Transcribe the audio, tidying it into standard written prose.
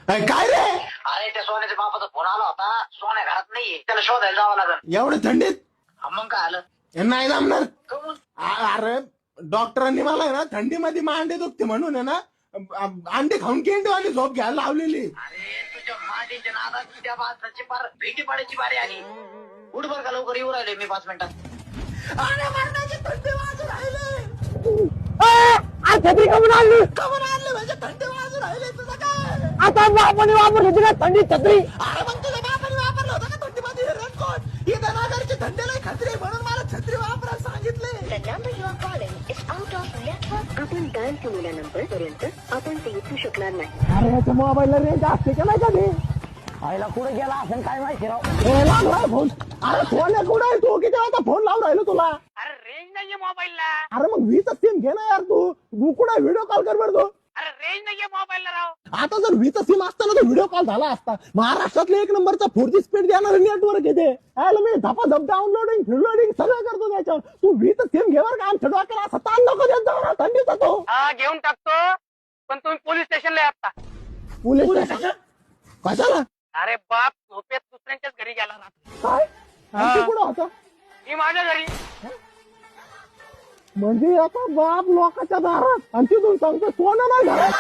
काय रे? अरे त्या सोन्याच्या बापाचा फोन आला होता. सोन्या घरात नाहीये, त्याला शोधायला जावं लागेल. एवढं थंडीत मग काय आलं? हे नाही जमणार. कमून? अरे डॉक्टरांनी मला आहे ना थंडीमध्ये मांडे दुखते म्हणून आहे ना अंडे खाऊन केंडवानी झोप घ्यायला लावलेली. अरे तुझ्या मांडीच्या नादात त्या माणसाची फार भेटी पाडायची बारी आली. उठ बर का, लवकर येऊ राहिले मी 5 मिनिटात. अरे मरणाची थंडी वाजून राहिले. छत्री कमून आणली म्हणजे थंडी वाजून राहिले तुझं काय? आता बापाने वापरली तुला थंडी छत्री. अरे मग तुझ्या बापाने वापरलं होतं का थंडीमध्ये रेनकोट? ही धनागरची थंडीला खत्री म्हणून मला छत्री वापरायला सांगितले. The number you are calling is out of network. आपण डायल केलेल्या नंबर पर्यंत आपण ते उचलू शकणार नाही. अरे याच्या मोबाईलला रेंज असते का नाही कधी? आईला कुठे गेला असं काय माहिती राव. लागलाय फोन. अरे फोन कुठे आहे? तू किती वाजता फोन लावून राहिलो तुला? अरे रेंज नाहीये मोबाईलला. अरे मग वीचा सिम घे ना यार. तू कुठे व्हिडिओ कॉल कर बरं. अरे रेंज नाहीये मोबाईलला राव. आता जर वीचा सिम असताना तर व्हिडिओ कॉल झाला असता. महाराष्ट्रातले 1 नंबरचा 4G स्पीड देणारे नेटवर्क येते. मी झपाझप डाउनलोडिंग फिलोडिंग सगळं करतो त्याच्यावर. तू वीचा सिम घेवर का आमच्या डोक्याला असा ताण नको देत जाऊ ना. थंडीचा तो हा घेऊन टाकतो, पण तुम्ही पोलीस स्टेशनला या आता. पोलीस स्टेशन कशाला? अरे बाप झोपेत दुसऱ्यांच्याच घरी गेला रात्री. काय आणखी कुठं होता? मी माझ्या घरी. म्हणजे आता बाप लोकांच्या दारात आणि तिथून सांगतो सोनं नाही घरात.